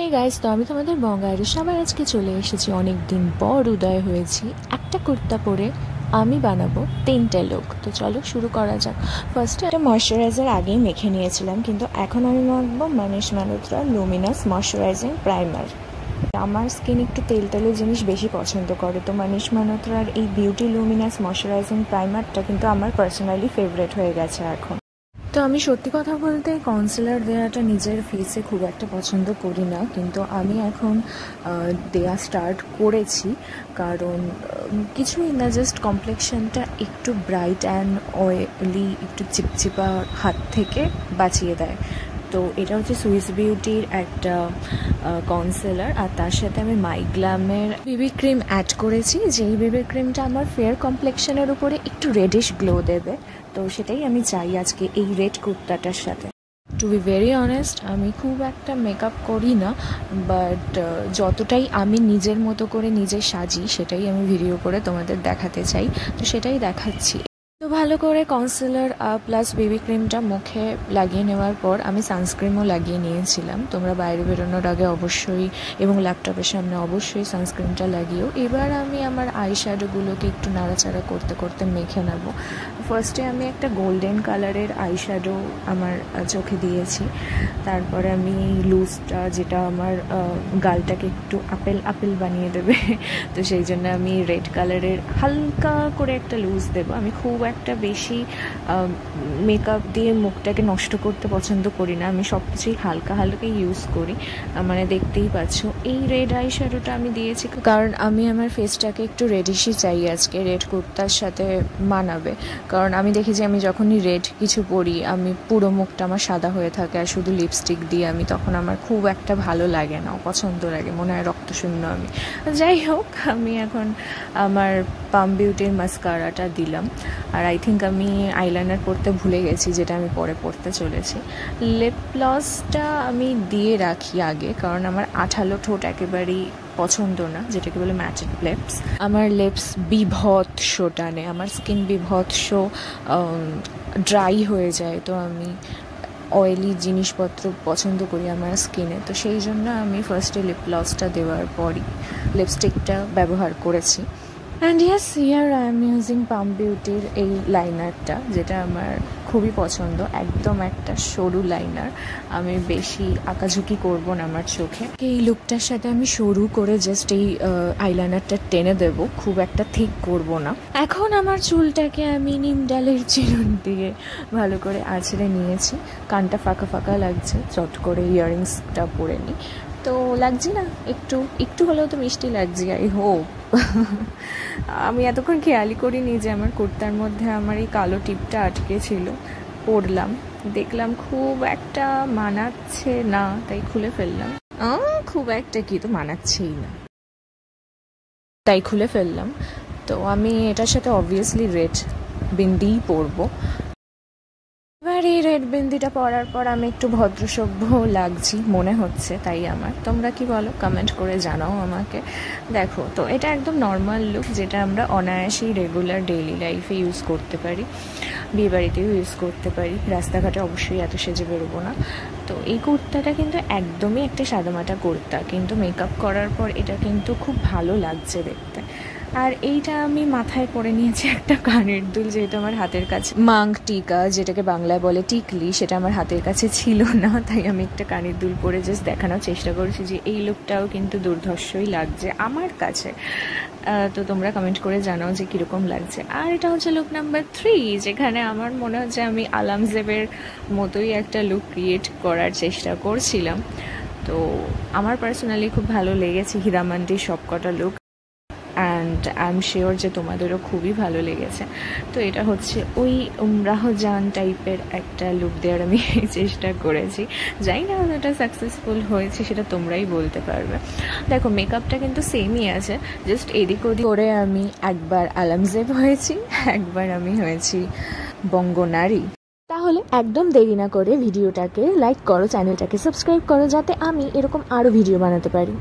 এই গাইস, তো আমি তোমাদের বঙ্গাইয়ের সবাই আজকে চলে এসেছি। অনেক দিন পর উদয় হয়েছি। একটা কুর্তা পরে আমি বানাবো 3টে লুক। তো চলো শুরু করা যাক। ফার্স্টে একটা ময়শ্চারাইজার আগেই মেখে নিয়েছিলাম, কিন্তু এখন আমি মাখবো Manish Malhotra Luminous moisturising primer. আমার স্কিন একটু তেল তেলের জিনিস বেশি পছন্দ করে, তো মানিশ মালহোত্রার এই বিউটি লুমিনাস ময়শ্চারাইজিং প্রাইমারটা কিন্তু আমার পার্সোনালি ফেভারিট হয়ে গেছে এখন। তো আমি সত্যি কথা বলতে কনসিলার দেওয়াটা নিজের ফেসে খুব একটা পছন্দ করি না, কিন্তু আমি এখন দেওয়া স্টার্ট করেছি, কারণ কিছুই না, জাস্ট কমপ্লেক্সনটা একটু ব্রাইট অ্যান্ড অয়েলি, একটু চিপচিপা হাত থেকে বাঁচিয়ে দেয়। তো এটা হচ্ছে সুইস বিউটির একটা কনসিলার, আর তার সাথে আমি মাইগ্ল্যামের বেবি ক্রিম অ্যাড করেছি, যেই বেবি ক্রিমটা আমার ফেয়ার কমপ্লেক্সনের উপরে একটু রেডিশ গ্লো দেবে। তো সেটাই আমি চাই আজকে এই রেড কুর্তাটার সাথে। টু বি ভেরি অনেস্ট, আমি খুব একটা মেকআপ করি না, বাট যতটাই আমি নিজের মতো করে নিজে সাজি সেটাই আমি ভিডিও করে তোমাদের দেখাতে চাই, তো সেটাই দেখাচ্ছি। তো ভালো করে কনসিলার প্লাস বেবি ক্রিমটা মুখে লাগিয়ে নেওয়ার পর আমি সানস্ক্রিনও লাগিয়ে নিয়েছিলাম। তোমরা বাইরে বেরোনোর আগে অবশ্যই এবং ল্যাপটপের সামনে অবশ্যই সানস্ক্রিনটা লাগিয়েও। এবার আমি আমার আই শ্যাডোগুলোকে একটু নাড়াচাড়া করতে করতে মেখে নেব। ফার্স্টে আমি একটা গোল্ডেন কালারের আই শ্যাডো আমার চোখে দিয়েছি, তারপরে আমি লুজটা, যেটা আমার গালটাকে একটু আপেল আপেল বানিয়ে দেবে, তো সেই জন্য আমি রেড কালারের হালকা করে একটা লুজ দেবো। আমি খুব একটা বেশি মেকআপ দিয়ে মুখটাকে নষ্ট করতে পছন্দ করি না, আমি সব কিছুই হালকা হালকা ইউজ করি, মানে দেখতেই পাচ্ছ। এই রেড আই শ্যাডোটা আমি দিয়েছি কারণ আমি আমার ফেসটাকে একটু রেডিশই চাই আজকে, রেড কুর্তার সাথে মানাবে। কারণ আমি দেখেছি আমি যখনই রেড কিছু পরি আমি পুরো মুখটা আমার সাদা হয়ে থাকে, আর শুধু লিপস্টিক দিয়ে আমি তখন আমার খুব একটা ভালো লাগে না, অপছন্দ লাগে, মনে হয় রক্তশূন্য আমি। যাই হোক, আমি এখন আমার পাম বিউটির মাস্কারাটা দিলাম, আর আই থিঙ্ক আমি আইলাইনার পরতে ভুলে গেছি, যেটা আমি পরে পরতে চলেছি। লিপ গ্লসটা আমি দিয়ে রাখি আগে, কারণ আমার আঠালো ঠোঁট একেবারেই পছন্দ না, যেটাকে বলে ম্যাটেড লিপস। আমার লিপস বিভৎস টানে, আমার স্কিন বিভৎস ড্রাই হয়ে যায়, তো আমি অয়েলি জিনিসপত্র পছন্দ করি আমার স্কিনে, তো সেই জন্য আমি ফার্স্টে লিপ গ্লসটা দেওয়ার পরই লিপস্টিকটা ব্যবহার করেছি। And yes, here I am using পাম বিউটির এই লাইনারটা, যেটা আমার খুবই পছন্দ, একদম একটা সরু লাইনার, আমি বেশি আঁকাঝুঁকি করবো না আমার চোখে। এই লুকটার সাথে আমি সরু করে জাস্ট এই আইলাইনারটা টেনে দেব, খুব একটা থিক করব না। এখন আমার চুলটাকে আমি নিম ডালের চিরুন দিয়ে ভালো করে আঁচড়ে নিয়েছি, কানটা ফাঁকা ফাঁকা লাগছে, চট করে ইয়াররিংসটা পরে নিই। তো লাগছে না, একটু একটু হলেও তো মিষ্টি লাগছে, আই হোপ। আমি এতক্ষণ খেয়ালই করিনি যে আমার কুর্তার মধ্যে আমার এই কালো টিপটা আটকে ছিল, পরলাম, দেখলাম খুব একটা মানাচ্ছে না, তাই খুলে ফেললাম। খুব একটা কি, তো মানাচ্ছেই না, তাই খুলে ফেললাম। তো আমি এটার সাথে অবভিয়াসলি রেড বিন্দিই পরবো। এবার এই রেড বিন্দিটা পরার পর আমি একটু ভদ্রসভ্য লাগছি মনে হচ্ছে, তাই আমার, তোমরা কি বলো কমেন্ট করে জানাও আমাকে। দেখো, তো এটা একদম নর্মাল লুক, যেটা আমরা অনায়াসেই রেগুলার ডেইলি লাইফে ইউজ করতে পারি, বিয়েবাড়িতেও ইউজ করতে পারি, রাস্তাঘাটে অবশ্যই এত সেজে বেরোবো না। তো এই কুর্তাটা কিন্তু একদমই একটা সাদামাটা কুর্তা, কিন্তু মেকআপ করার পর এটা কিন্তু খুব ভালো লাগছে দেখতে। আর এইটা আমি মাথায় পরে নিয়েছি একটা কানের দুল, যেহেতু আমার হাতের কাছে মাং টিকা, যেটাকে বাংলায় বলে টিকলি, সেটা আমার হাতের কাছে ছিল না, তাই আমি একটা কানের দুল পরে জাস্ট দেখানোর চেষ্টা করেছি যে এই লুকটাও কিন্তু দুর্ধর্ষই লাগছে আমার কাছে। তো তোমরা কমেন্ট করে জানাও যে কীরকম লাগছে। আর এটা হচ্ছে লুক নাম্বার 3, যেখানে আমার মনে হচ্ছে আমি আলামজেবের মতোই একটা লুক ক্রিয়েট করার চেষ্টা করছিলাম। তো আমার পার্সোনালি খুব ভালো লেগেছে হীরামান্ডির সবকটা look, and I am sure যে তোমাদেরও খুবই ভালো লেগেছে। তো এটা হচ্ছে ওই উমরাহ জান টাইপের একটা লুক দেওয়ার আমি চেষ্টা করেছি, জানি না এটা সাকসেসফুল হয়েছে, সেটা তোমরাই বলতে পারবে। দেখো, মেকআপটা কিন্তু সেমই আছে, জাস্ট এদিক ওদিক করে আমি একবার আলামজেব হয়েছি, একবার আমি হয়েছি বঙ্গনারী। তাহলে একদম দেরি না করে ভিডিওটাকে লাইক করো, চ্যানেলটাকে সাবস্ক্রাইব করো, যাতে আমি এরকম আরও ভিডিও বানাতে পারি।